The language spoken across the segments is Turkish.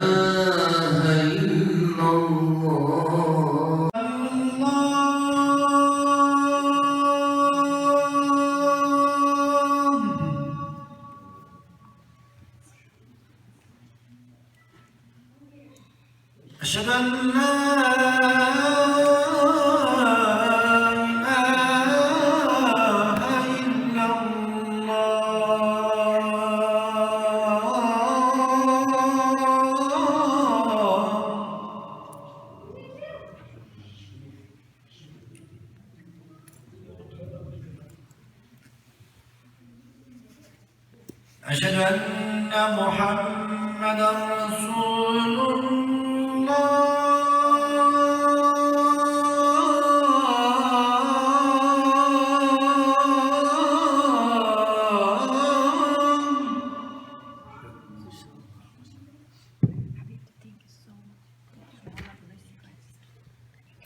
أشهد أن لا إله إلا الله أشهد أن محمدا رسول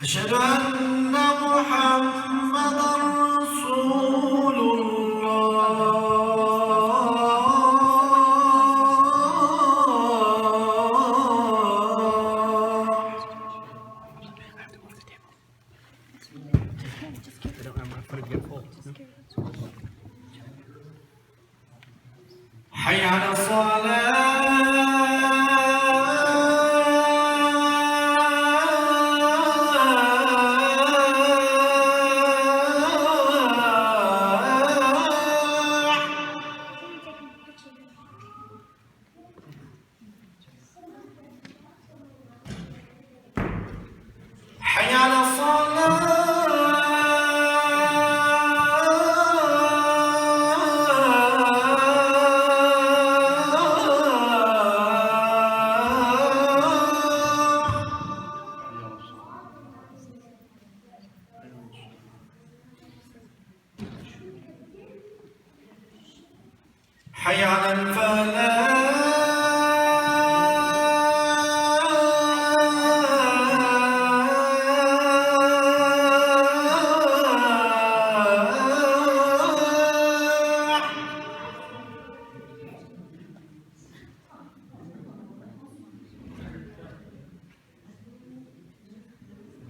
أشهد أن محمدا رسول حي على الصلاة حي على حي على الفلاح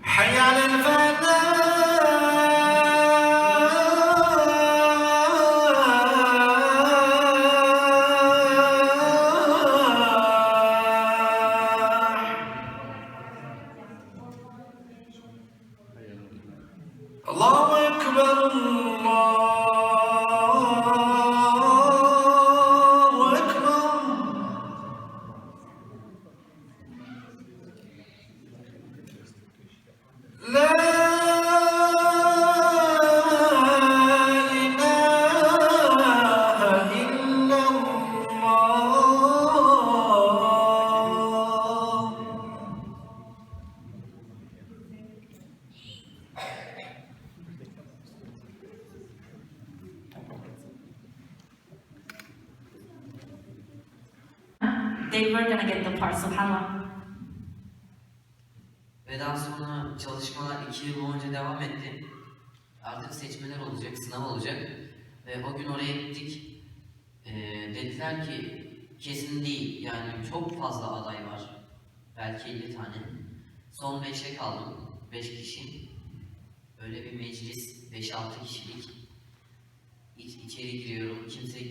حي على الفلاح الله أكبر الله أكبر لا إله إلا الله They were gonna get the part, subhanallah. Ve daha sonra çalışmalar 2 yıl boyunca devam etti. Artık seçmeler olacak, sınav olacak. Ve o gün oraya gittik. Dediler ki kesin değil, yani çok fazla aday var. Belki 50 tane. Son 5'e kaldım. 5 kişi. Böyle bir meclis, 5-6 kişilik. İçeri giriyorum, kimseye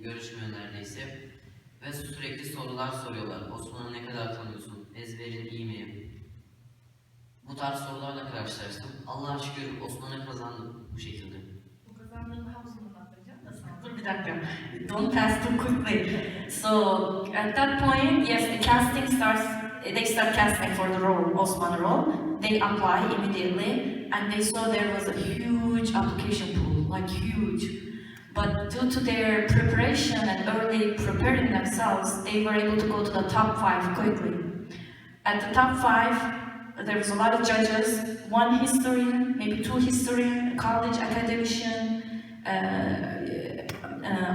görüşmüyor neredeyse. Ve sürekli sorular soruyorlar. Osman'ı ne kadar tanıyorsun? Ezberin iyi mi? Bu tarz sorularla karşılaştım. Allah'a şükür Osman'ı kazandım bu şekilde. Bu kazandığın havuzunu anlatacağım da sana. Dur bir dakika. Don't pass too quickly. So at that point, yes, the casting starts. They start casting for the role, Osman role. They apply immediately, and they saw there was a huge application pool, like huge. But due to their preparation and early preparing themselves, they were able to go to the top 5 quickly. At the top 5, there was a lot of judges, 1 historian, maybe 2 historian, college academician,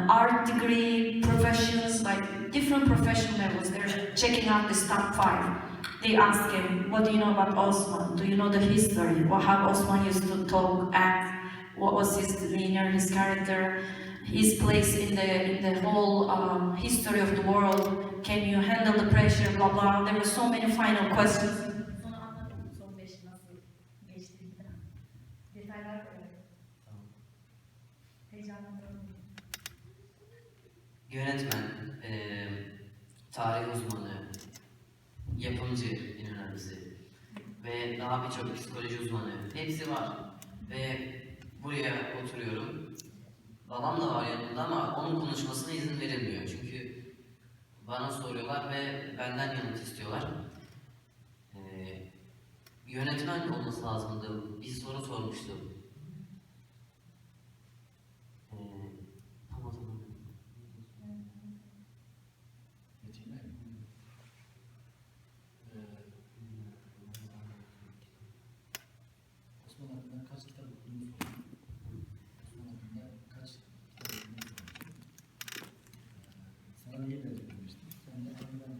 art degree professions, like different professional levels. They're checking out this top 5. They ask him, what do you know about Osman? Do you know the history? How Osman used to talk, act? What was his demeanor, his character? his place in the whole history of the world? Can you handle the pressure? Blah blah. There were so many final questions. Sonra anladım son 5 nasıl geçtiğini falan. Detaylar öyle. Heyecanlandırdım. Yönetmen, tarih uzmanı, yapımcı en önemlisi ve daha birçok psikoloji uzmanı hepsi var ve buraya oturuyorum. Babam da var yanımda ama onun konuşmasına izin verilmiyor çünkü bana soruyorlar ve benden yanıt istiyorlar. Yönetmen olması lazımdı. Bir soru sormuştum. Tam hatırlamıyorum. Osman hakkında kaç kitap okuduğunu sordum. Osman hakkında kaç kitap okuduğunu sordum. Sana niye böyle demiştim? Sen de anıdan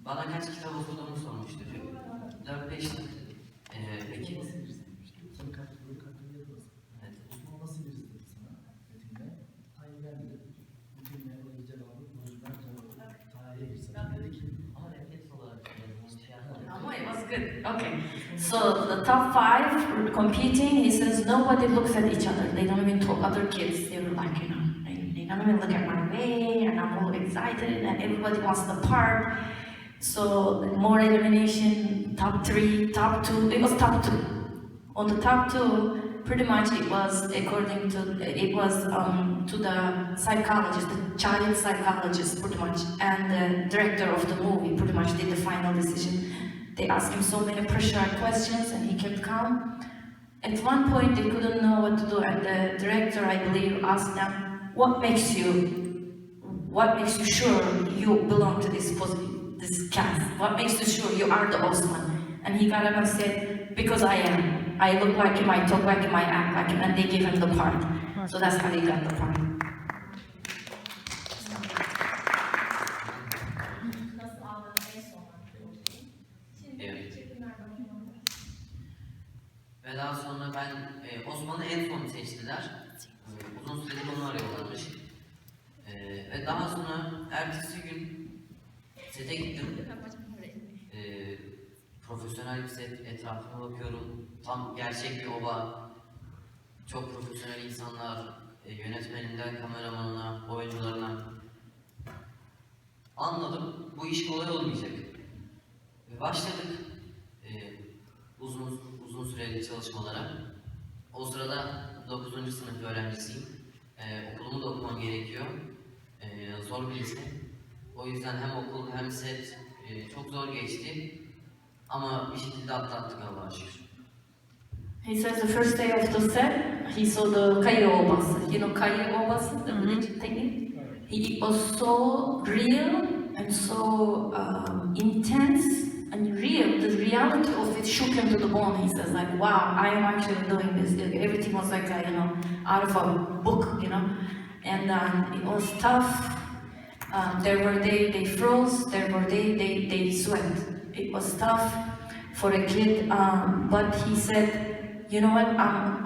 Bana kaç kitap okuduğumu sormuştu. 4-5 peki. nasıl birisi demiştim? Sen kaç böyle hakkında yapmasın. Evet. Osman nasıl birisi dedi sana metinde? Aynı ben dedim. Bütün merhaba cevabı, orijinal cevabı tarihe girsin. Dedi ki Ama refleks olarak şey Oh, it was good. Okay. So the top 5 competing, he says nobody looks at each other. They don't even talk. Other kids, they were like, you know, they don't even look at my way, and I'm all excited, and everybody wants the part. So more elimination, top 3, top 2. It was top 2. On the top 2, pretty much it was according to to the psychologist, the child psychologist, pretty much, and the director of the movie, pretty much did the final decision. They asked him so many pressurized questions, and he kept calm. At one point, they couldn't know what to do, and the director, I believe, asked them, "What makes you sure you belong to this cast? What makes you sure you are the Osman?" And he got up and said, "Because I am. I look like him, I talk like him, I act like him," and they gave him the part. So that's how he got the part. Nasıl aldığını en son anlattım. Şimdi Evet. çekimlerden sonra. Ve daha sonra ben Osman'ı en son seçtiler. Uzun süredir onu arıyorlarmış. Ve daha sonra ertesi gün sete gittim. Profesyonel bir set, etrafıma bakıyorum. Tam gerçek bir oba. Çok profesyonel insanlar, yönetmeninden kameramanına, oyuncularına. Anladım, bu iş kolay olmayacak. Ve başladık uzun süreli çalışmalara. O sırada 9. sınıf öğrencisiyim. Okulumu da okumam gerekiyor. Zor bir lise. O yüzden hem okul hem set çok zor geçti. Ama bir şekilde atlattık Allah'a şükür. He says the first day of the set, he saw the Kayı Obası. You know Kayı Obası, the village technique? It was so real and so intense and real. The reality of it shook him to the bone. He says like, wow, I am actually doing this. Everything was like, out of a book, And it was tough. There were days they froze, there were days they sweat. It was tough for a kid, but he said, "You know what?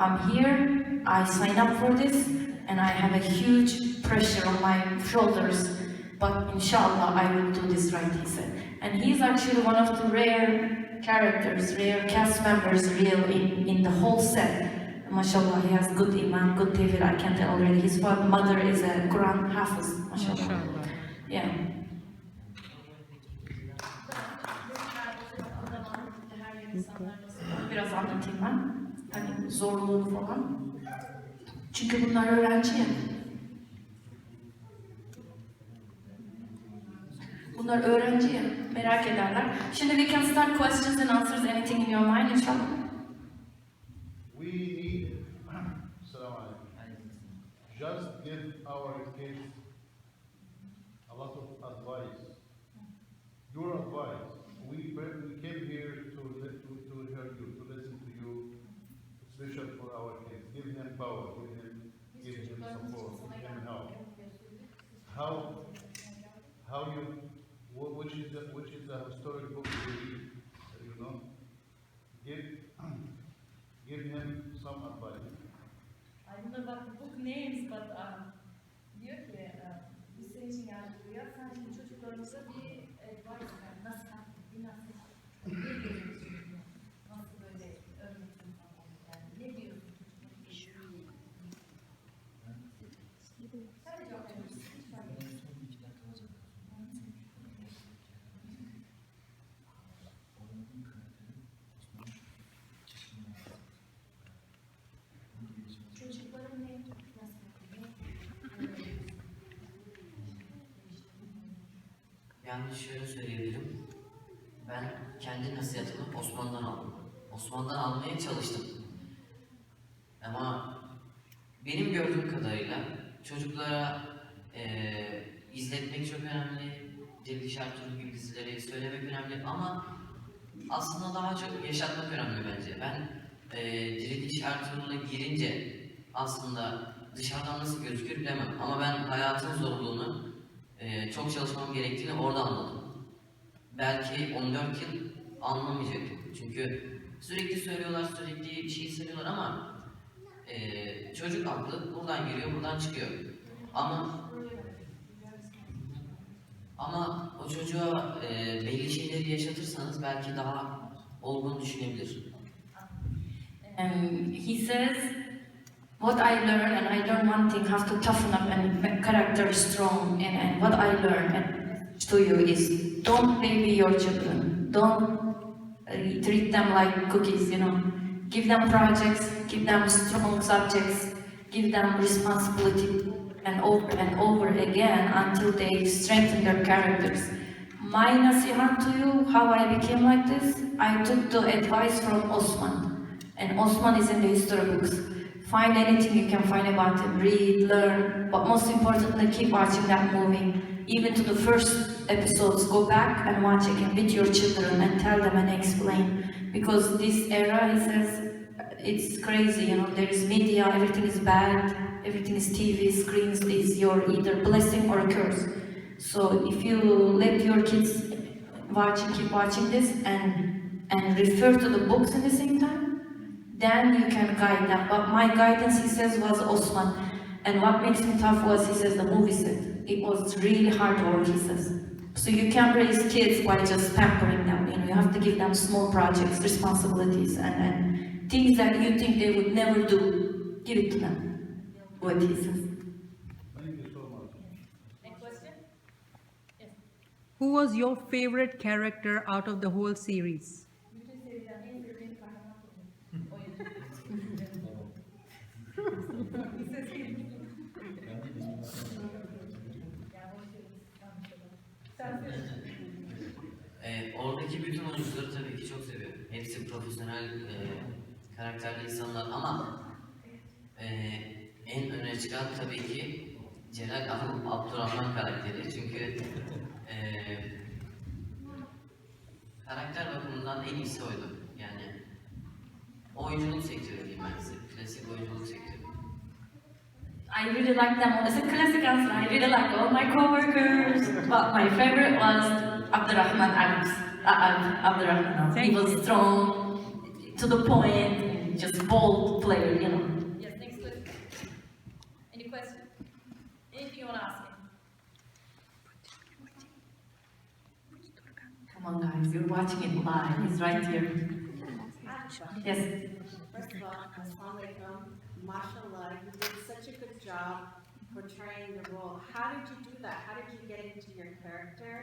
I'm here. I signed up for this, and I have a huge pressure on my shoulders. But inshallah, I will do this right." He said, and he's actually one of the rare characters, rare cast members, real in the whole set. MashaAllah, he has good iman, good tawhid. I can tell already. His mother is a Quran hafiz. MashaAllah. Yeah. Biraz anlatayım ben. Hani zorluğunu falan. Çünkü bunlar öğrenci ya. Bunlar öğrenci ya. Merak ederler. Şimdi we can start questions and answers. Anything in your mind, inshallah. We need, Assalamu alaikum. Just give our kids a lot of advice. Your advice. We came here to hear you, to listen to you, especially for our kids. Give them power, give them support, give them help. How you, which is a historic book to read, give him some advice. don't know about the book names, but diyor ki bu senin için yargılıyor. Sen şimdi çocuklarımıza bir advice ver. Nasıl bir nasihat? Ne diyorsun? Nasıl böyle öğretim falan? Yani ne diyorsun? Sen de cevap verirsin. Ben son 2 dakika alacağım. Oynadığım karakterin Osman'ın çeşitli olması. Bunu geliştirmek için Çocukların ne? Nasıl? Yani şöyle söyleyebilirim. Ben kendi nasihatimi Osman'dan aldım. Osman'dan almaya çalıştım. Ama benim gördüğüm kadarıyla çocuklara izletmek çok önemli. Diriliş Ertuğrul gibi dizileri söylemek önemli ama aslında daha çok yaşatmak önemli bence. Ben Diriliş Ertuğrul'a girince aslında dışarıdan nasıl gözükür bilemem ama ben hayatın zorluğunu çok çalışmam gerektiğini orada anladım. Belki 14 yıl anlamayacaktım. Çünkü sürekli söylüyorlar, sürekli bir şey söylüyorlar ama çocuk aklı buradan giriyor, buradan çıkıyor. Ama o çocuğa belli şeyleri yaşatırsanız belki daha olgun düşünebilir. He says, what I learned, and I learned one thing, how to toughen up and make character strong. And what I learned to you is, don't baby your children. Don't treat them like cookies, you know. Give them projects, give them strong subjects, give them responsibility and over again until they strengthen their characters. My nasihat to you, how I became like this, I took the advice from Osman. And Osman is in the history books. Find anything you can find about him, read, learn, but most importantly, keep watching that movie. Even to the first episodes, go back and watch again with your children and tell them and explain. Because this era, he says, it's crazy, you know, there is media, everything is bad, everything is TV, screens, is your either blessing or curse. So if you let your kids keep watching this and refer to the books at the same time, then you can guide them. But my guidance, he says, was Osman. And what makes me tough was, he says, the movie set. It was really hard work, he says. So you can't raise kids by just pampering them. You know, you have to give them small projects, responsibilities, and things that you think they would never do. Give it to them. What he says. Thank you so much. Next question? Yes. Who was your favorite character out of the whole series? Bütün seriden en sevdiğin kahraman kim? Oyuncu. Bir ses geliyor. ben de bizim Ya boş ver, sen söyle. Oradaki bütün oyuncuları tabii ki çok seviyorum. Hepsi profesyonel karakterli insanlar ama en öne çıkan tabii ki Celal Abdurrahman karakteri. Çünkü karakter bakımından en iyisi oydu. Yani oyunculuk sektörü diyeyim ben size. Klasik oyunculuk sektörü. I really like them all. It's a classic answer. I really like all my coworkers, but my favorite was Abdurrahman Alex. Abdurrahman. He was strong, to the point, just bold player, you know. Yes, next question. Any question? Anything you want to ask me? Come on, guys, you're watching it live. He's right here. Yes. First of all, Assalamualaikum, mashallah, you did such a good job portraying the role. How did you do that? How did you get into your character?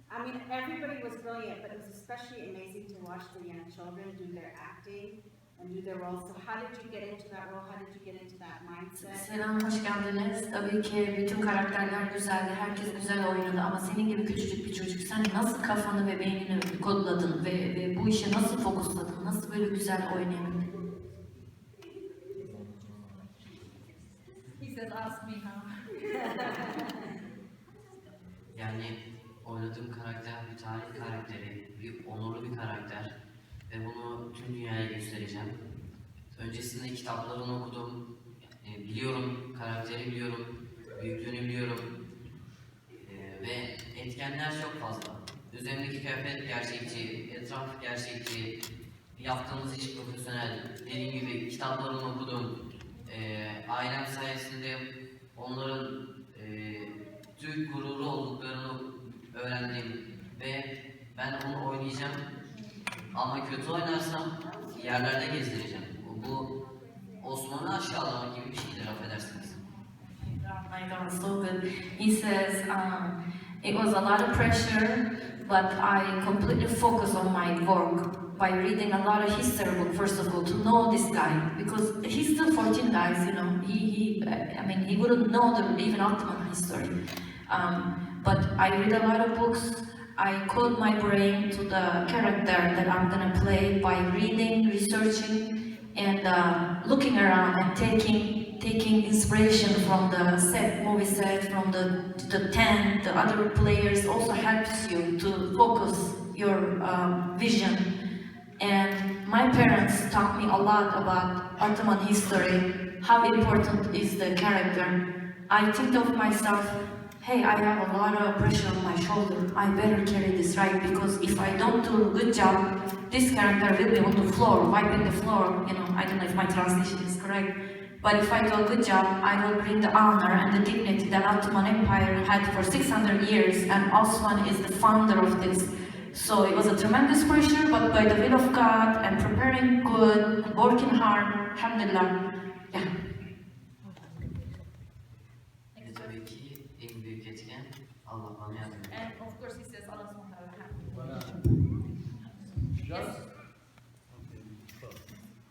I mean, everybody was brilliant, but it was especially amazing to watch the young children do their acting and do their roles. So how did you get into that role? How did you get into that mindset? Selam, hoş geldiniz. Tabii ki bütün karakterler güzeldi, herkes güzel oynadı ama senin gibi küçücük bir çocuk, sen nasıl kafanı ve beynini kodladın ve bu işe nasıl fokusladın, nasıl böyle güzel oynayabildin? He says, ask me how. Yani oynadığım karakter bir tarih karakteri, bir onurlu bir karakter ve bunu tüm dünyaya göstereceğim. Öncesinde kitaplarını okudum, biliyorum, karakteri biliyorum, büyüklüğünü biliyorum ve etkenler çok fazla. Üzerimdeki kıyafet gerçekçi, etraf gerçekçi, yaptığımız iş profesyonel, dediğim gibi kitaplarını okudum, ailem sayesinde onların Türk gururu olduklarını öğrendim ve ben onu oynayacağım ama kötü oynarsam yerlerde gezdireceğim. Bu Osman'ı aşağılamak gibi bir şeydir, affedersiniz. My God, so good. He says, it was a lot of pressure, but I completely focused on my work by reading a lot of history book, first of all, to know this guy, because he's still 14, guys, you know, he wouldn't know even Ottoman history. But I read a lot of books. I code my brain to the character that I'm gonna play by reading, researching, and looking around and taking inspiration from the movie set, from the tent, the other players also helps you to focus your vision. And my parents taught me a lot about Ottoman history, how important is the character. I think of myself, hey, I have a lot of pressure on my shoulder. I better carry this right, because if I don't do a good job, this character will be on the floor, wiping the floor. You know, I don't know if my translation is correct. But if I do a good job, I will bring the honor and the dignity that Ottoman Empire had for 600 years, and Osman is the founder of this. So it was a tremendous pressure, but by the will of God and preparing good and working hard, alhamdulillah, yeah. Ve tabii ki en büyük etken Allah bana yardım ediyor. And of course he says Allah subhanahu wa ta'ala. Just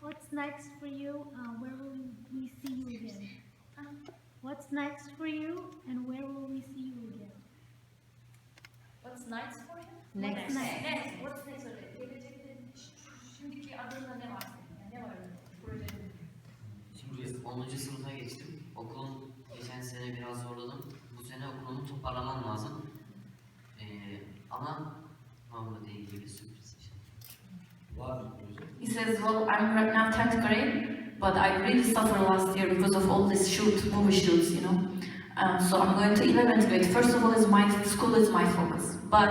What's next for you? Where will we see you again? What's next for you, and where will we see you again? What's next for him? Next. Next. What's next? Gelecekte şimdiki adında ne var senin? Yani ne var projenin? Şimdi 10. sınıfa geçtim. Okulun geçen sene biraz zorladım. Bu sene okulumu toparlamam lazım. Ama onunla ilgili bir sürpriz inşallah. Var bir proje. He says, well, I'm right now 10th grade, but I really suffered last year because of all these movie shoots, you know. So I'm going to 11th grade. First of all, school is my focus. But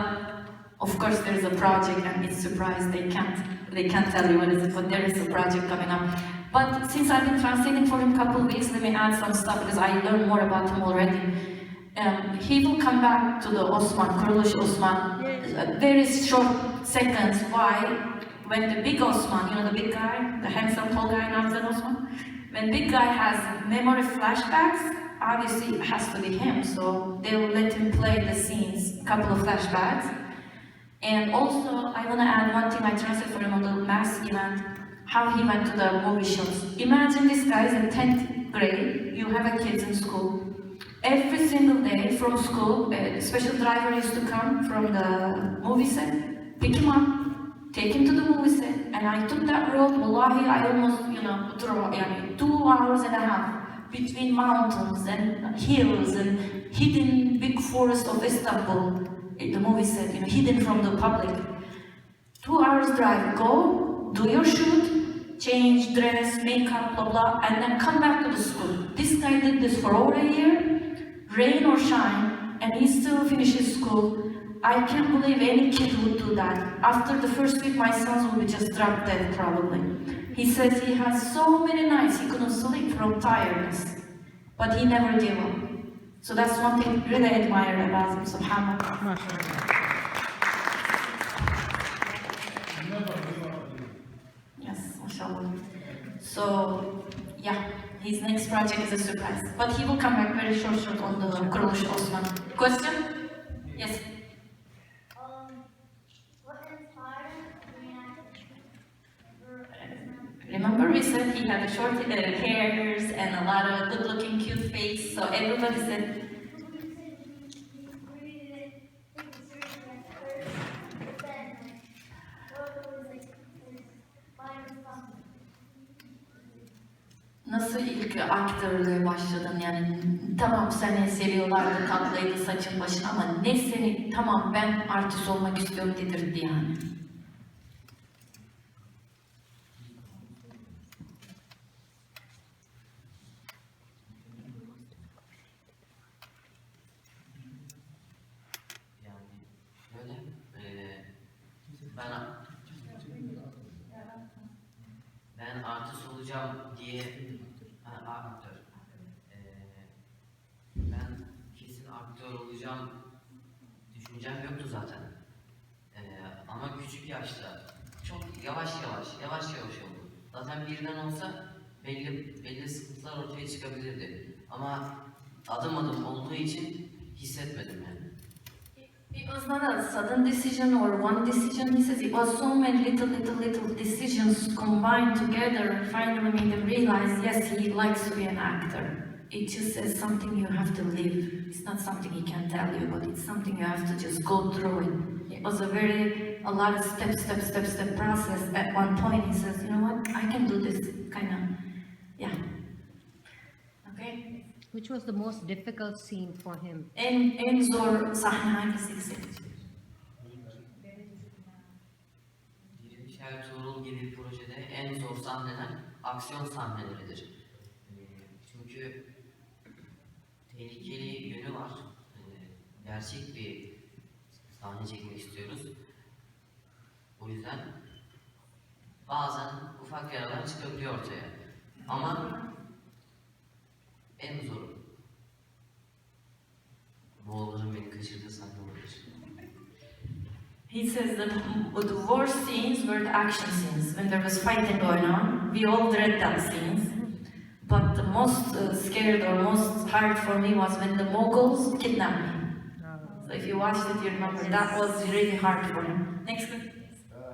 of course, there's a project, and it's surprise. They can't tell you what it is, but there is a project coming up. But since I've been translating for him a couple of weeks, let me add some stuff because I learned more about him already. He will come back to the Osman, Kuruluş Osman, very short seconds. Why? When the big Osman, you know, the big guy, the handsome tall guy, Namzan Osman, when big guy has memory flashbacks, obviously it has to be him, so they will let him play the scenes, a couple of flashbacks. And also, I want to add one thing I translated for him on the mass event, how he went to the movie shows. Imagine this guy is in 10th grade, you have a kids in school. Every single day from school, a special driver used to come from the movie set, pick him up, take him to the movie set, and I took that road, wallahi, I almost, 2 hours and a half between mountains and hills and hidden big forest of Istanbul, the movie set, hidden from the public. 2 hours drive, go, do your shoot, change, dress, makeup, blah, blah, and then come back to the school. This guy did this for over a year, rain or shine, and he still finishes school. I can't believe any kid would do that. After the first week, my sons will be just drop dead, probably. He says he has so many nights he couldn't sleep from tiredness, but he never gave up. So that's one thing I really admire about him, subhanAllah. Yes, mashallah. So, yeah, his next project is a surprise. But he will come back very short on the Kuruluş Osman. Question? Yes. What inspired Remember we said he had short hairs and a lot of good-looking, cute face, so everybody said, nasıl ilk aktörlüğe başladın? Yani tamam seni seviyorlardı, tatlıydı saçın başın ama ne seni tamam ben artist olmak istiyorum dedirtti yani? Yani böyle ben artist olacağım diye aktör. aktör olacağım düşüncem yoktu zaten. Ama küçük yaşta çok yavaş yavaş oldu. Zaten birden olsa belli sıkıntılar ortaya çıkabilirdi. Ama adım adım olduğu için hissetmedim yani. It was not a sudden decision or one decision. He says it was so many little decisions combined together and finally made him realize, yes, he likes to be an actor. It just says something you have to live. It's not something he can tell you, but it's something you have to just go through it. It was a lot of step process. At one point he says, you know what, I can do this, kind of, yeah. Okay? Which was the most difficult scene for him? En zor sahne hangisiydi senin için? Dirilmiş Ertuğrul gibi bir projede en zor sahneler aksiyon sahneleridir. Çünkü tehlikeli yönü var. Gerçek bir sahne çekmek istiyoruz. O yüzden bazen ufak yaralar çıkabiliyor ortaya. Ama en zoru. Moğolların beni kaçırdığı sahne olabilir. He says that the worst scenes were the action scenes. When there was fighting going on, we all dread that scenes. But the most scared or most hard for me was when the Mongols kidnapped me. So if you watched it, you remember that was really hard for him. Next question.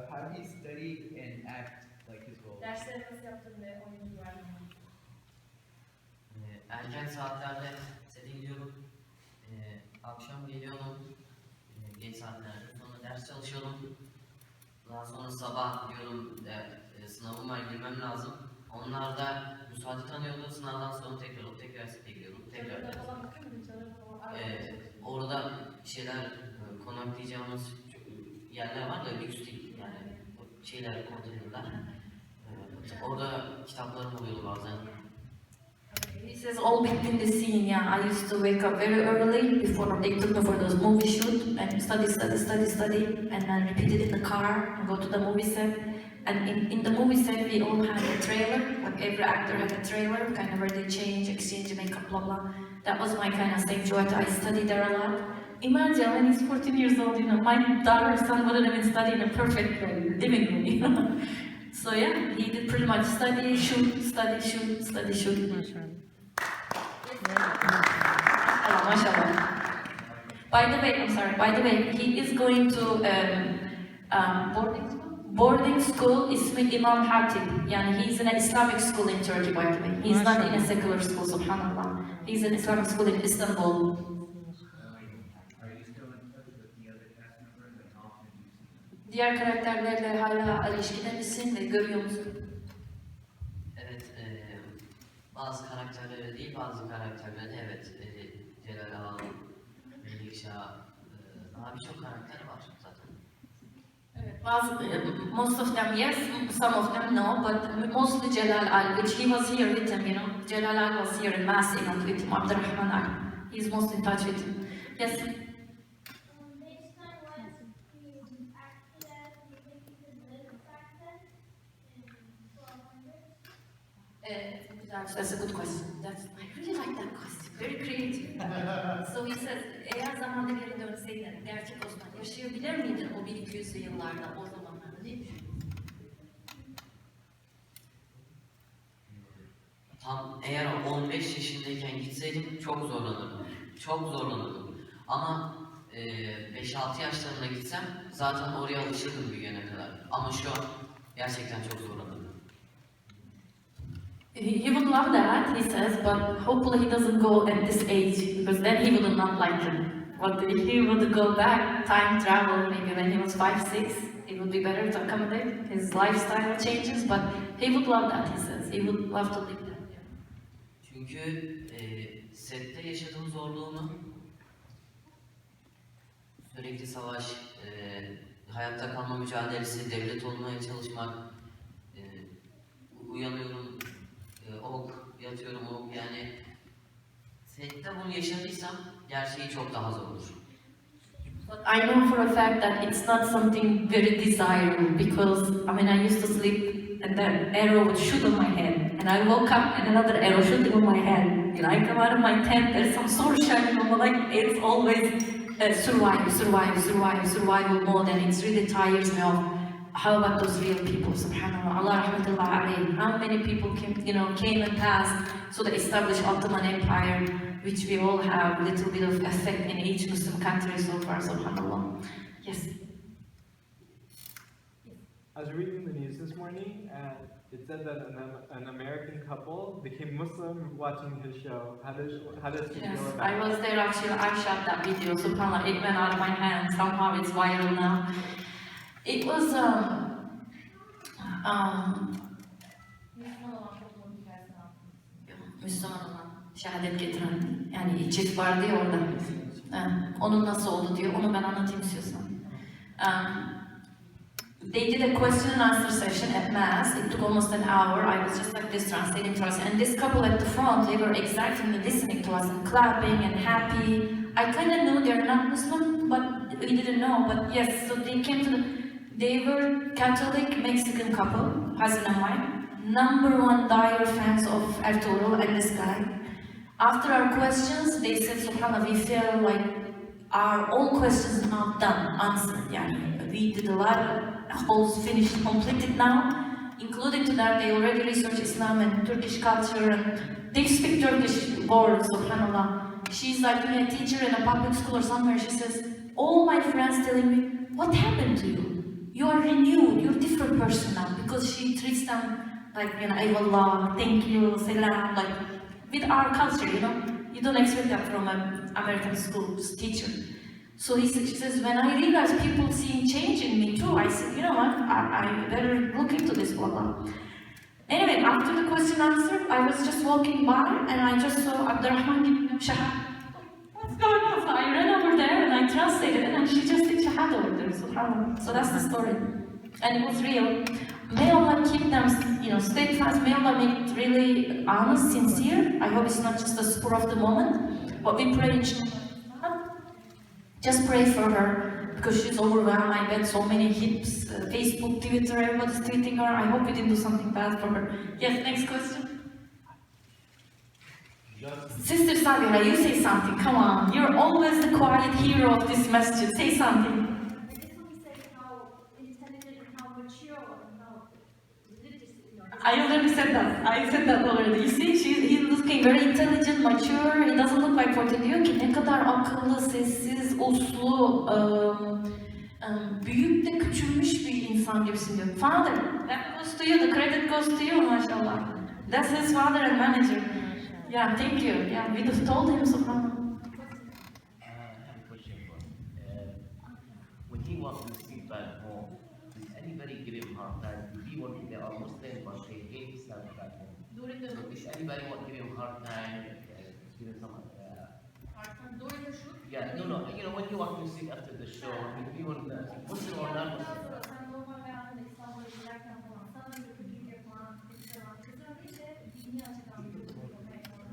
How do you study and act like his role? Dersleri nasıl yaptın ve oyuncu verdin? Erken saatlerde sete gidiyorum. Akşam geliyorum. Geç saatlerde. Sonra ders çalışıyorum. Daha sonra sabah diyorum sınavım var, girmem lazım. Onlar da müsaade tanıyordu. Sınavdan sonra tekrar sete gidiyorum. Orada şeyler konaklayacağımız yerler var da lüks değil. Yani şeyler, konteynerler. Orada kitaplarım oluyordu bazen. He says all within the scene, yeah, I used to wake up very early before they took me for those movie shoot and study, and then repeat it in the car and go to the movie set. And in the movie set, we all had a trailer, like every actor had a trailer, kind of where they change, exchange makeup, blah, blah. That was my kind of stage joy. I studied there a lot. Imagine when he's 14 years old, you know, my daughter, son wouldn't have been studying a perfect living room, you know. So yeah, he did pretty much study, shoot. Mashallah. By the way, he is going to boarding school ismi İmam Hatip. Yani he's in an Islamic school in Turkey, by the way. He's not in a secular school, subhanallah. He's in an Islamic school in Istanbul. Are you still in touch with the other cast members and how often do you see them? Diğer karakterlerle hala ilişkide misin ve görüyor musun? Evet, bazı karakterlere değil, bazı karakterlere evet. Celal Ağam, Melikşah, daha birçok karakter var zaten. Most of them yes, some of them no, but mostly Celal Al, which he was here with him, you know. Celal Al was here in Mass event with him, Abdurrahman Al. He's most in touch with him. Yes? That's a good question. I really like that question. Very creative. So he says, eğer zamanda geri dönseydin, gerçek Osman yaşayabilir miydin o 1200'lü yıllarda, o zamanlarda, ne düşünüyorsun? Eğer 15 yaşındayken gitseydim çok zorlanırdım. Ama 5-6 yaşlarında gitsem zaten oraya alışırdım büyüyene kadar. Ama şu an gerçekten çok zorlanırdım. He would love that, he says, but hopefully he doesn't go at this age, because then he would not like it. But if he would go back, time travel, maybe when he was 5-6, it would be better to accommodate his lifestyle changes, but he would love that, he says. He would love to live that. Çünkü sette yaşadığım zorluğunu, sürekli savaş, hayatta kalma mücadelesi, devlet olmaya çalışmak, uyanıyorum, ok, yatıyorum ok, yani sette bunu yaşadıysam gerçeği çok daha zordur. But I know for a fact that it's not something very desirable, because I mean I used to sleep and then arrow would shoot on my head And I woke up and another arrow shot in my head. You know, I come out of my tent, there's some sword shining on my like it's always survival mode, and it's really tires me off. How about those real people, subhanAllah, Allah rahmatullah alayhi. How many people came and passed so they established Ottoman Empire, which we all have a little bit of effect in each Muslim country so far, subhanAllah. Yes. I was reading the news this morning, and it said that an American couple became Muslim watching his show. How does he Yes, feel about I was there actually. I shot that video. SubhanAllah, it went out of my hands. Somehow it's viral now. It was Müslüman olan, şehadet getiren, yani çift vardı ya orada. Onun nasıl oldu diyor. Onu ben anlatayım istiyorsan. They did a question and answer session at Mass. It took almost an hour. I was just like this translating for us. And this couple at the front, they were excitedly listening to us and clapping and happy. I kind of knew they're not Muslim, but we didn't know. But yes, so they came to they were Catholic Mexican couple, husband and wife. #1 dire fans of Arturo and this guy. After our questions, they said, SubhanAllah, we feel like all questions now done, answered. Yani, we did a lot of holes finished, completed now, including to that they already researched Islam and Turkish culture, and they speak Turkish words, SubhanAllah. She's like a teacher in a public school or somewhere. She says, all my friends telling me, what happened to you? You are renewed, you're a different person now, because she treats them like, Ayvallah, thank you, salam, like with our culture, you don't expect that from an American school teacher. So she says, when I realized people seeing change in me too, I said, you know what, I better look into this, wallah. Anyway, after the question answered, I was just walking by and I just saw Abdurrahman giving him shahad. What's going on? So I ran over there and I translated it, and she just did shahad over there, subhanAllah. So that's the story. And it was real. May Allah keep them, steadfast. May Allah make it really honest, sincere. I hope it's not just a spur of the moment. But we pray, just pray for her, because she's overwhelmed. I bet so many hits, Facebook, Twitter, everybody's tweeting her. I hope we didn't do something bad for her. Yes, next question. Sister Sabiha, you say something. Come on. You're always the quiet hero of this masjid. Say something. I already said that. I said that already. You see, he's looking very intelligent, mature. He doesn't look like 40. Diyor ki ne kadar akıllı, sessiz, uslu, büyük de küçülmüş bir insan gibisin diyor. Father, that goes to you. The credit goes to you, mashallah. That's his father and manager. Yeah, thank you. Yeah, we just told him, subhanAllah. I have a question for him. When he walked the street back home, did anybody give him a hard time? He wanted they are Muslim, but they hate Islam back home. So did anybody want to give him a hard time? Give him some During the shoot? yeah, no. When you walk the street after the show, did anyone Muslim or not Muslim? Sen normal hayatında İstanbul'a giderken falan sana bir kötülük yapan, kızlar değil de dini açıdan bir kötülük yapan,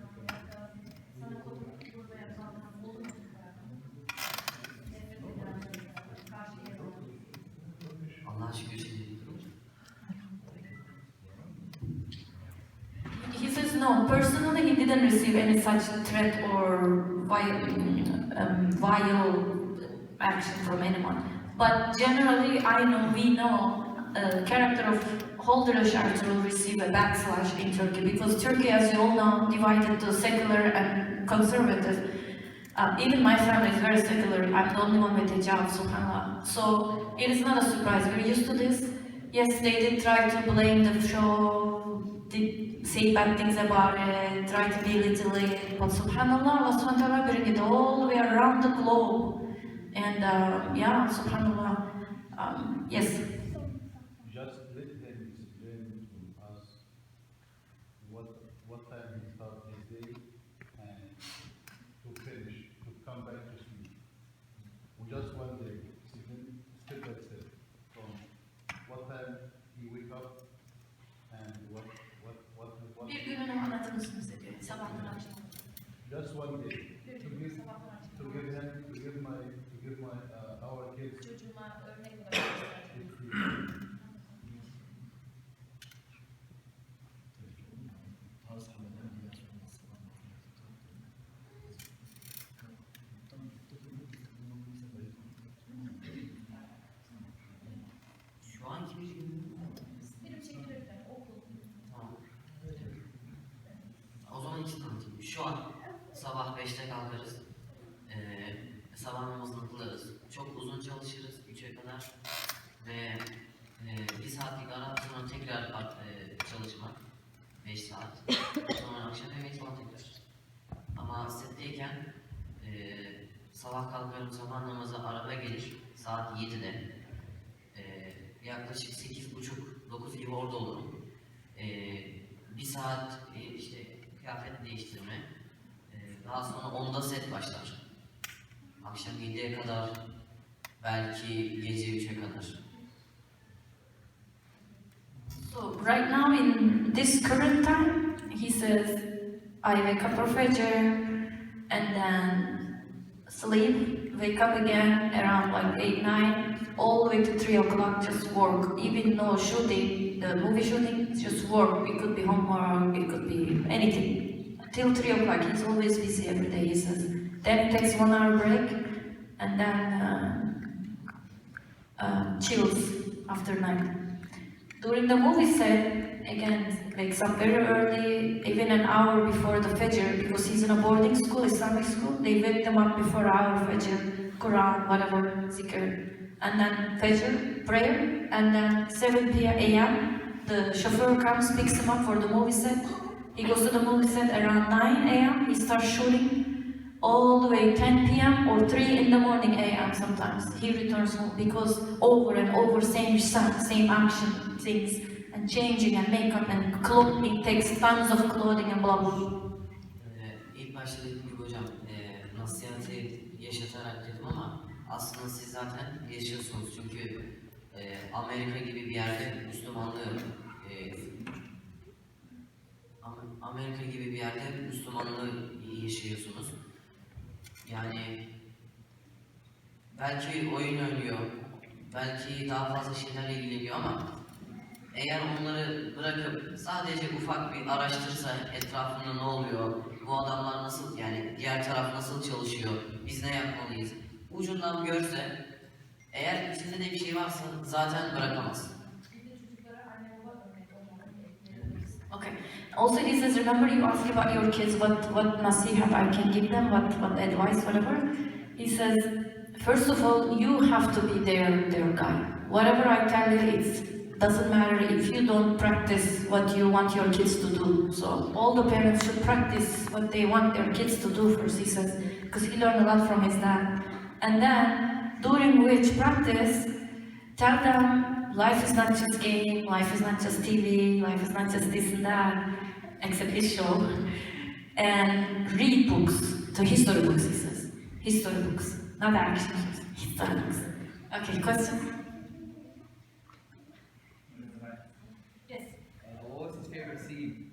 sana kodunu vurmaya kalkan, olur mu? Nefret eden, karşı gelen. Allah'a şükür şimdi. He says no, personally he didn't receive any such threat or vile action from anyone. But generally, we know character of Holder will receive a backslash in Turkey, because Turkey, as you all know, divided to secular and conservative. Even my family is very secular. I'm the only one with hijab, subhanAllah. So it is not a surprise. We're used to this. Yes, they did try to blame the show, did say bad things about it, try to belittle it, but subhanAllah, Allah subhanahu wa ta'ala bring it all the way around the globe. And subhanAllah, yes. Just let him explain to us what time he starts his day and to finish, to come back to sleep. Just one day, step by step, from what time he wake up and what Bir gününü anlatır mısınız diyor, sabahtan akşama. just one day to give my our kids. Çocuğuma örnek vermek şu an sabah 5'te kalkarız. Sabah namazını kılarız. Çok uzun çalışırız 3'e kadar. Ve 1 saatlik ara sonra tekrar çalışmak. 5 saat. Sonra akşam yemek sonra tekrar. Ama setteyken sabah kalkarım, sabah namazı araba gelir saat 7'de. Yaklaşık 8.30-9 gibi orada olurum. 1 saat işte kıyafet değiştirme. Daha sonra 10'da set başlar. Akşam 7'ye kadar, belki gece 3'e kadar. So right now in this current time, he says, I wake up for Fajr and then sleep, wake up again around like 8, 9, all the way to 3 o'clock, just work. Even no shooting, the movie shooting, just work. It could be homework, it could be anything. Till 3 o'clock, he's always busy every day, he says. Then he takes 1 hour break and then chills after night. During the movie set, again, wakes up very early, even an hour before the Fajr, because he's in a boarding school, Islamic school. They wake them up before our Fajr, Quran, whatever, zikr. And then Fajr, prayer, and then 7 a.m., the chauffeur comes, picks him up for the movie set. He goes to the movie set around 9 a.m., he starts shooting all the way 10 p.m. or 3 in the morning a.m. sometimes. He returns home because over and over same action things and changing and makeup and clothing takes tons of clothing and blah blah. İlk başta dediğim gibi hocam nasihati yaşatarak dedim ama aslında siz zaten yaşıyorsunuz çünkü Amerika gibi bir yerde Amerika gibi bir yerde Müslümanlığı yaşıyorsunuz. Yani belki oyun oynuyor, belki daha fazla şeylerle ilgileniyor ama eğer onları bırakıp sadece ufak bir araştırsa etrafında ne oluyor, bu adamlar nasıl, yani diğer taraf nasıl çalışıyor, biz ne yapmalıyız, ucundan görse, eğer içinde de bir şey varsa zaten bırakamaz. Okay. Also, he says, remember you asked about your kids what nasihat I can give them, what advice, whatever. He says, first of all, you have to be their guy. Whatever I tell you, it doesn't matter if you don't practice what you want your kids to do. So all the parents should practice what they want their kids to do first, he says, because he learned a lot from his dad. And then, during which practice, tell them life is not just game, life is not just TV, life is not just this and that, except his show. And read books, so history books, he says. History books, not action books, history books. Okay, questions? Yes. What's his favorite scene?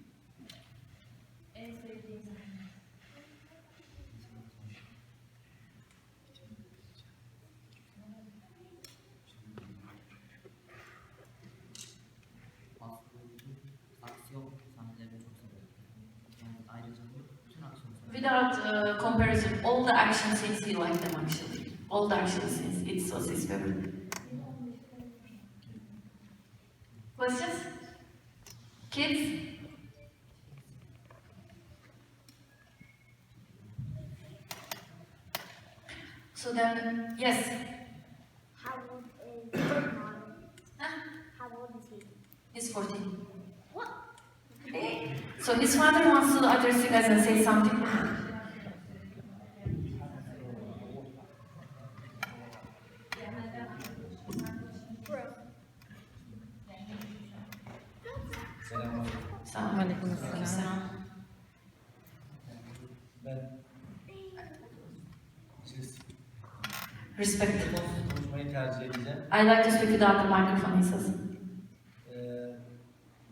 Without comparison, all the action scenes he liked them actually. All the action scenes, it was his favorite. Questions? Kids? So then, yes. How old is Osman? Huh? How old is he? He's 14. What? Okay. So his father wants to address you guys and say something. Selam. Ben siz Respect. konuşmayı tercih edeceğim. I like to speak without the microphone, he says.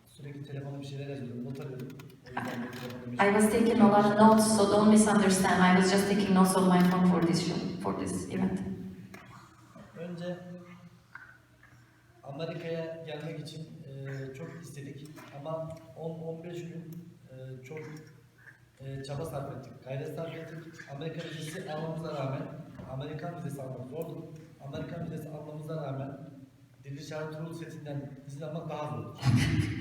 Sürekli telefonda bir şeyler yazıyordum, not alıyordum. O yüzden de telefonda bir I was taking a lot of notes, so don't misunderstand. I was just taking notes on my phone for this show, for this event. Önce Amerika'ya gelmek için çok istedik ama 10-15 gün çok çaba sarf ettik, gayret sarf ettik. Amerika vizesi almamıza rağmen, Amerikan vizesi almak zordu. Amerikan vizesi almamıza rağmen Dili Şahin Turul setinden izin almak daha zor.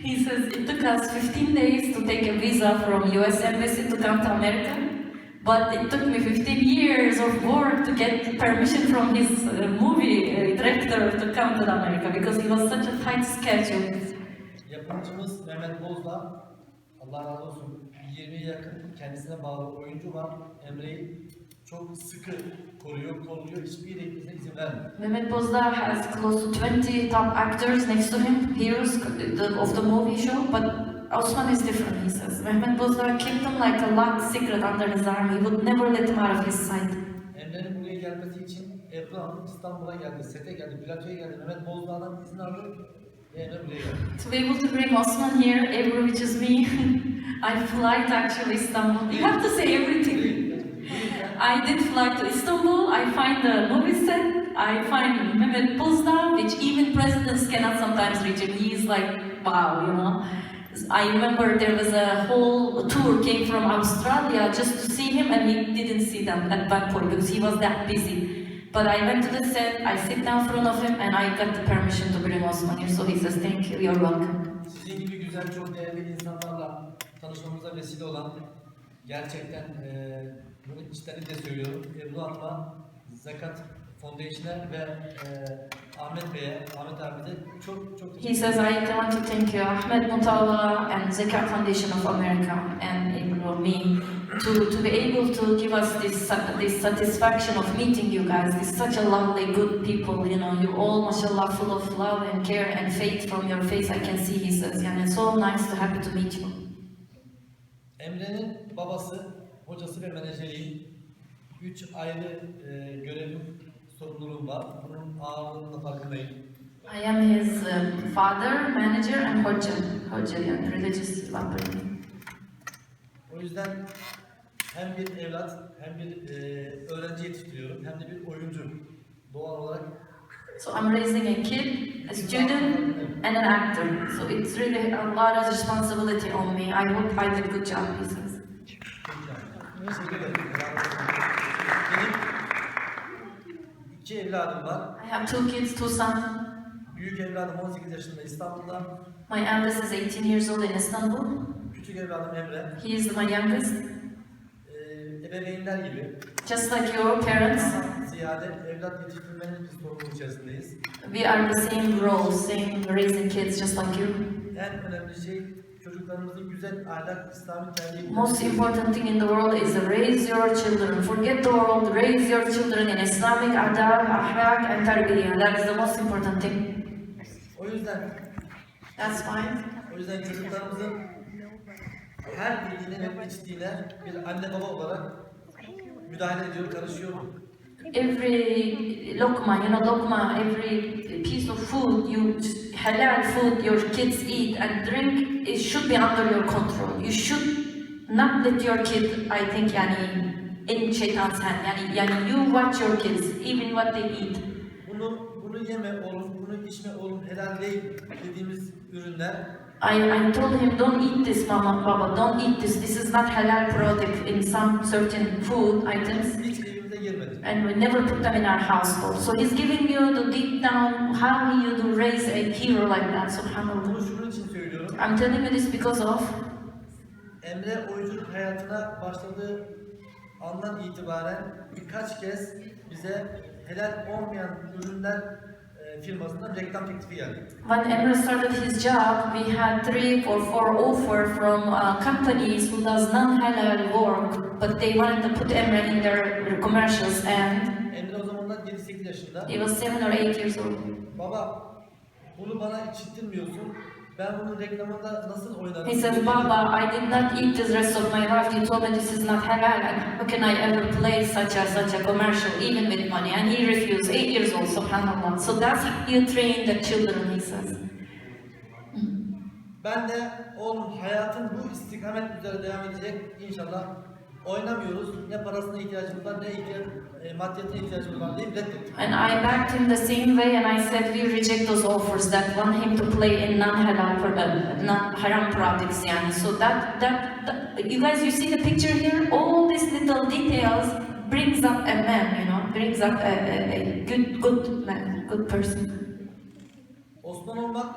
He says it took us 15 days to take a visa from US Embassy to come to America, but it took me 15 years of work to get permission from his movie director to come to America because he was such a tight schedule. Yapımcımız Mehmet Bozdağ, Allah razı olsun, 20'ye yakın kendisine bağlı oyuncu var. Emre'yi çok sıkı koruyor, kolluyor, hiçbir yere izin vermiyor. Mehmet Bozdağ has close to 20 top actors next to him, heroes of the movie show, but Osman is different, he says. Mehmet Bozdağ kept him like a locked secret under his arm. He would never let him out of his sight. Emre'nin buraya gelmesi için Ebru Hanım İstanbul'a geldi, sete geldi, platoya geldi. Mehmet Bozdağ'dan izin aldı ve Emre buraya geldi. To be able to bring Osman here, Ebru, which is me, I fly to actually Istanbul. You have to say everything. I did fly to Istanbul, I find the movie set, I find Mehmet Bozdağ, which even presidents cannot sometimes reach him. He is like, wow, you know. I remember there was a whole tour came from Australia just to see him, and he didn't see them at that point because he was that busy. But I went to the set, I sit down in front of him, and I got the permission to bring Osman here. So he says, thank you, you're welcome. Sizin gibi güzel, çok değerli insanlarla tanışmamıza vesile olan, gerçekten bunu içtenlikle söylüyorum, Ebru Hanım'a, Zakat Foundation'a ve Ahmet Bey'e, Ahmet abi de çok çok He says, I want to thank you, Ahmed Mutawa and Zakat Foundation of America and Ebru, me, to be able to give us this satisfaction of meeting you guys. This such a lovely, good people, you know, you all, mashallah, full of love and care and faith from your face, I can see, he says, and it's so nice to happy to meet you. Emre'nin babası, hocası ve menajeriyim. 3 ayrı görevim, sorumluluğum var. Bunun ağırlığının da farkındayım. I am his father, manager and hoca and religious upbringing. O yüzden hem bir evlat, hem bir öğrenci yetiştiriyorum, hem de bir oyuncu doğal olarak. So I'm raising a kid, a student, and an actor. So it's really a lot of responsibility on me. I hope I did a good job, he says. Teşekkür ederim. Benim 2 evladım var. I have 2 kids, 2 sons. Büyük evladım 18 yaşında İstanbul'da. My eldest is 18 years old in Istanbul. Küçük evladım Emre. He is my youngest. Ebeveynler gibi. Just like your parents. Ziyade evlat yetiştirmenin bir sorumluluğu içerisindeyiz. We are the same role, same raising kids, just like you. En önemli şey çocuklarımızın güzel ahlak, İslami terbiye. Most important thing in the world is to raise your children. Forget the world, raise your children in Islamic adab, ahlak and tarbiyya. That is the most important thing. O yüzden That's fine. O yüzden çocuklarımızın her bildiğine ve içtiğine bir anne baba olarak müdahale ediyor, karışıyor. Every lokma, you know, lokma, every piece of food, halal food your kids eat and drink, it should be under your control. You should not let your kid, I think, in şeytan's hand. Yani you watch your kids, even what they eat. Bunu yeme oğlum, bunu içme oğlum, helal değil dediğimiz ürünler. I told him, don't eat this, mama, baba, don't eat this. This is not halal product in some certain food items. Hiç evimize girmedi. And we never put them in our household. So he's giving you the deep down how you do raise a hero like that, subhanAllah. Bunu şunun için söylüyorum. I'm telling you this because of Emre oyunculuk hayatına başladığı andan itibaren birkaç kez bize helal olmayan ürünler firmasından reklam teklifi geldi. when Emre started his job, we had 3 or 4 offers from companies who does non-halal work, but they wanted to put Emre in their commercials, and Emre o zamanlar 7-8 yaşında. he was 7 or 8 years old. Baba, bunu bana içirtmiyorsun. Ben bunun reklamında nasıl oynarım? He says, Baba, I did not eat this rest of my life. You told me this is not halal, and how can I ever play such a commercial, even with money? And he refused. 8 years old, subhanAllah. So that's how you train the children, he says. Ben de oğlum hayatın bu istikamet üzere devam edecek inşallah. Oynamıyoruz. Ne parasına ihtiyacımız var, ne maddiyatına ihtiyacımız var diye reddettim. And I backed him the same way, and I said we reject those offers that want him to play in non-halal, non-haram products. Yani. So that you guys, you see the picture here. All these little details brings up a man, you know, brings up a good man, good person. Osman olmak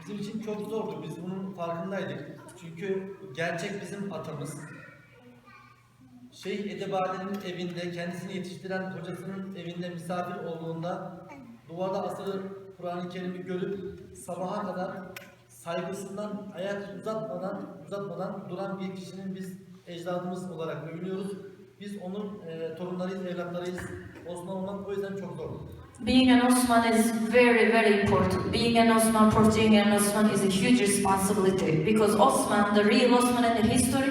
bizim için çok zordu. Biz bunun farkındaydık. Çünkü gerçek bizim atamız. Şeyh Edebali'nin evinde, kendisini yetiştiren hocasının evinde misafir olduğunda duvarda asılı Kur'an-ı Kerim'i görüp sabaha kadar saygısından ayak uzatmadan duran bir kişinin biz ecdadımız olarak övünüyoruz. Biz onun torunlarıyız, evlatlarıyız. Osman olmak o yüzden çok zor. Being an Osman is very, very important. Being an Osman, portraying an Osman is a huge responsibility because Osman, the real Osman in the history,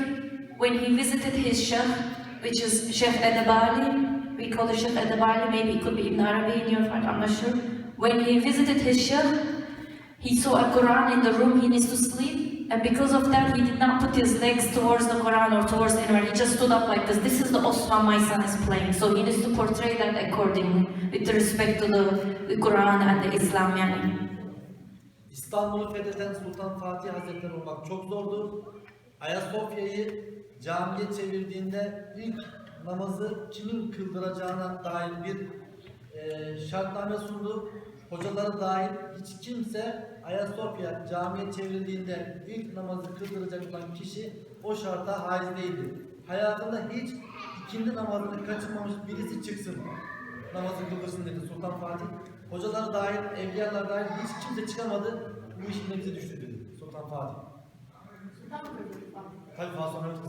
when he visited his sheikh, which is Sheikh Edebali, we call it Sheikh Edebali, maybe it could be in Arabic in your part, I'm not sure. When he visited his sheikh, he saw a Quran in the room he needs to sleep, and because of that, he did not put his legs towards the Quran or towards anywhere. He just stood up like this. This is the Osman my son is playing, so he needs to portray that accordingly, with respect to the Quran and the Islam. Yani. İstanbul'u fetheden Sultan Fatih Hazretleri olmak çok zordu. Ayasofya'yı camiye çevirdiğinde ilk namazı kimin kıldıracağına dair bir şartname sundu. Hocaları dahil hiç kimse Ayasofya camiye çevrildiğinde ilk namazı kıldıracak olan kişi o şarta haiz değildi. Hayatında hiç ikindi namazını kaçırmamış birisi çıksın, namazı kıldırsın dedi Sultan Fatih. Hocaları dahil, evliyalar dahil hiç kimse çıkamadı, bu işin bize düştü dedi Sultan Fatih.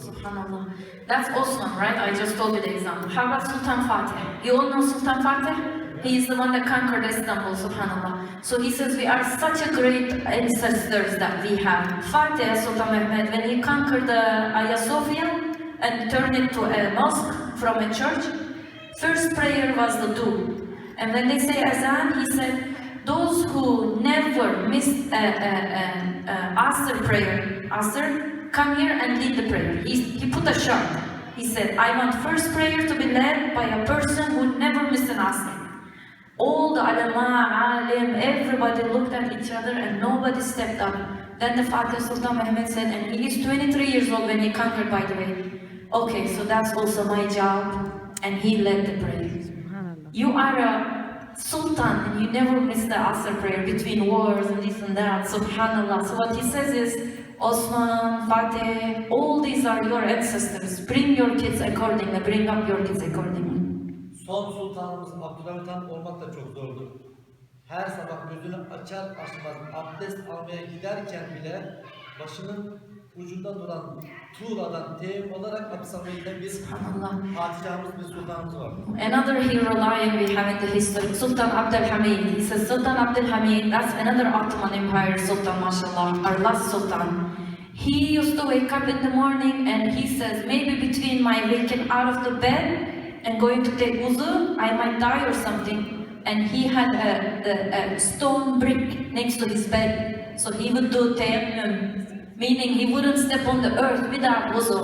Subhanallah. That's Osman, right? I just told you the example. How about Sultan Fatih? You all know Sultan Fatih? He is the one that conquered Istanbul, subhanallah. So he says we are such a great ancestors that we have. Fatih Sultan Mehmed, when he conquered the Hagia Sophia and turned it to a mosque from a church, first prayer was the dua. And when they say azan, he said, those who never missed Asr prayer, Asr, come here and lead the prayer. He put a shart. He said, I want first prayer to be led by a person who never missed an Asr. All the ulama, alim, everybody looked at each other and nobody stepped up. Then the Fatih Sultan Mehmed said, and he is 23 years old when he conquered, by the way. Okay, so that's also my job. And he led the prayer. You are a sultan and you never miss the Asr prayer between wars and this and that, subhanallah. So what he says is, Osman, Fateh, all these are your ancestors. Bring your kids accordingly, bring up your kids accordingly. Son sultanımız Abdülhamit Han olmak da çok zordu. Her sabah gözünü açar açmaz abdest almaya giderken bile başının ucunda duran tuğladan teyemmüm olarak abdest giden bir padişahımız, bir sultanımız var. Another hero lion we have in the history, Sultan Abdülhamid. He says Sultan Abdülhamid, that's another Ottoman Empire Sultan, mashallah, our last sultan. He used to wake up in the morning and he says, maybe between my waking out of the bed and going to take wuzu, I might die or something. And he had a stone brick next to his bed. So he would do tayammum, meaning he wouldn't step on the earth without wuzu.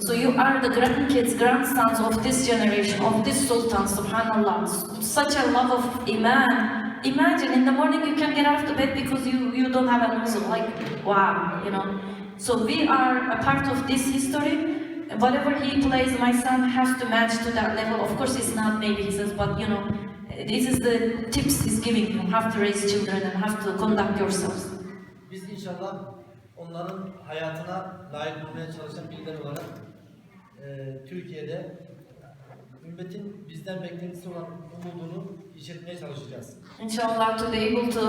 So you are the grandkids, grandsons of this generation, of this sultan, subhanallah. Such a love of iman. Imagine in the morning you can't get out of the bed because you don't have a wuzu. Like, wow, you know. So we are a part of this history. Whatever he plays, my son has to match to that level. Of course, it's not maybe he says, but you know, this is the tips he's giving you. Have to raise children and have to conduct yourselves. Biz inşallah onların hayatına layık olmaya çalışan birileri olarak Türkiye'de ümmetin bizden beklentisi olan umudunu işletmeye çalışacağız. Inshallah, to be able to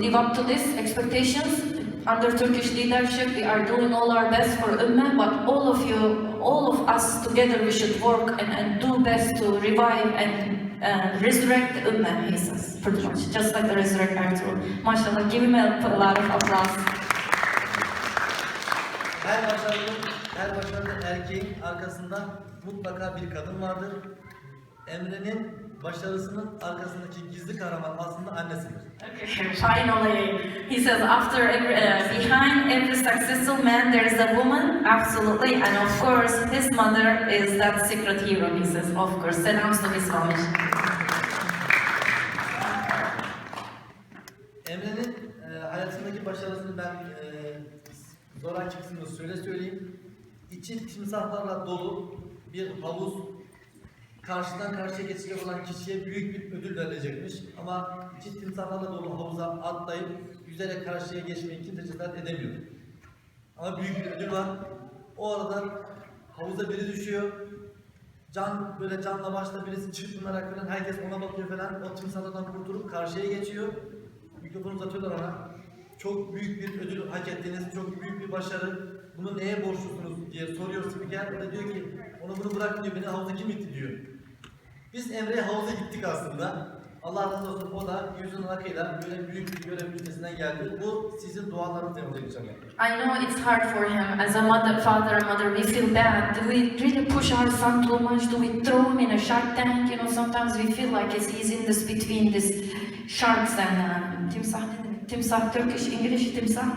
live up to these expectations under Turkish leadership, we are doing all our best for Ummah, but all of you, all of us together, we should work and do best to revive and resurrect the Ummah, he says, pretty much, just like the resurrect Ertuğrul. MashaAllah, give him a lot of applause. Her başarılı erkeğin arkasında mutlaka bir kadın vardır. Emre'nin başarısının arkasındaki gizli kahraman aslında annesidir. Okay, finally, he says after behind every successful man there is a woman, absolutely, and of course his mother is that secret hero, he says, of course. Selams to his mom. Emre'nin hayatındaki başarısını ben zoraki kısmını söyleyeyim. İçi timsahlarla dolu bir havuz, karşıdan karşıya geçecek olan kişiye büyük bir ödül verilecekmiş. Ama içi timsahlarla dolu havuza atlayıp yüzerek karşıya geçmeyi kimse cesaret edemiyor. Ama büyük bir ödül var. O arada havuza biri düşüyor. Böyle canla başla birisi çırpınarak falan, herkes ona bakıyor falan. O timsahlardan kurtulup karşıya geçiyor. Mikrofonu uzatıyorlar ona. Çok büyük bir ödül hak ettiğiniz, çok büyük bir başarı. Bunu neye borçlusunuz diye soruyor spiker. O da diyor ki, onu bunu bırak diyor, beni havuza kim itti diyor. Biz Emre'ye havuza gittik aslında. Allah razı olsun, o da yüzünün akıyla böyle büyük bir görev üstesinden geldi. Bu sizin dualarınız yanında inşallah. I know it's hard for him. As a father, we feel bad. Do we really push our son too much? Do we throw him in a shark tank? You know, sometimes we feel like he's in this between these sharks and timsah, Turkish, English, timsah,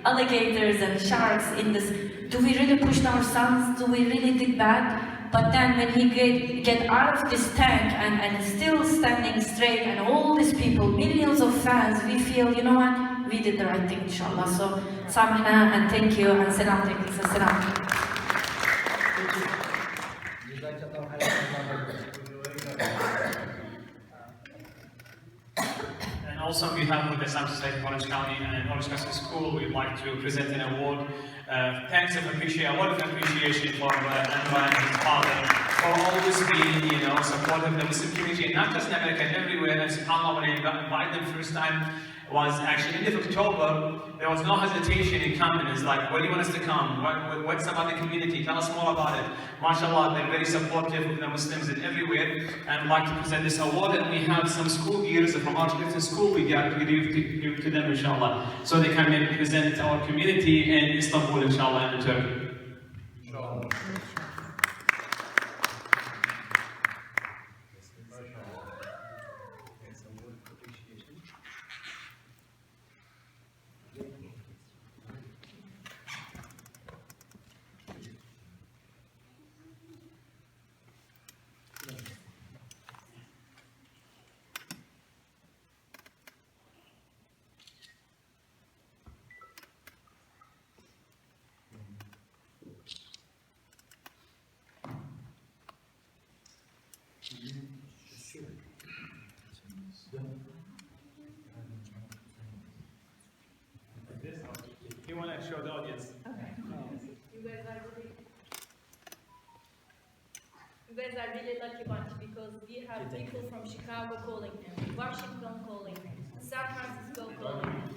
alligators and sharks in this. Do we really push our sons? Do we really think bad? But then when he get out of this tank and still standing straight and all these people, millions of fans, we feel, you know what, we did the right thing, inshallah. So, samahna and thank you and salam alaikum. Salam. And also on behalf of the Islam Society of Orange County and Orange County School, we'd like to present an award. Thanks of appreciation, a lot of appreciation for Anwar and his father for always being, you know, supportive of the Muslim community, and not just in America, everywhere. And subhanAllah, when I invited them first time, was actually end of October. There was no hesitation in coming. It's like, where do you want us to come? What's about the community? Tell us more about it. MashaAllah, they're very supportive of the Muslims and everywhere. And I'd like to present this award. And we have some school gears from our school we give to them, inshallah. So they can maybe present our community in Istanbul, inshallah, and in Turkey. Inshallah. You want to show the audience? You guys are really lucky bunch because we have people from Chicago calling him, Washington calling him, San Francisco calling him,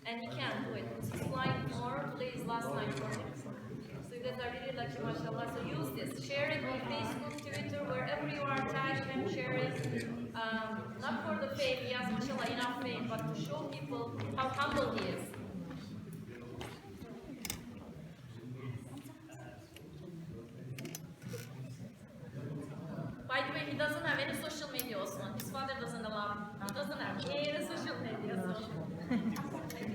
and he can't do it. He's flying more. Today is last night for him. So you guys are really lucky, mashallah. So use this, share it on Facebook, Twitter, wherever you are. Tag him, share it. Not for the fame, he has mashallah enough fame, but to show people how humble he is. By the way, he doesn't have any social media, Osman. His father doesn't allow him. He doesn't have any social media, so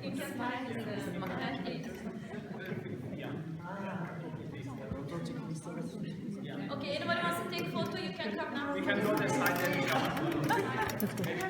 you can find his Okay, anybody wants to take a photo, you can come now. We can go to the side there, inshallah.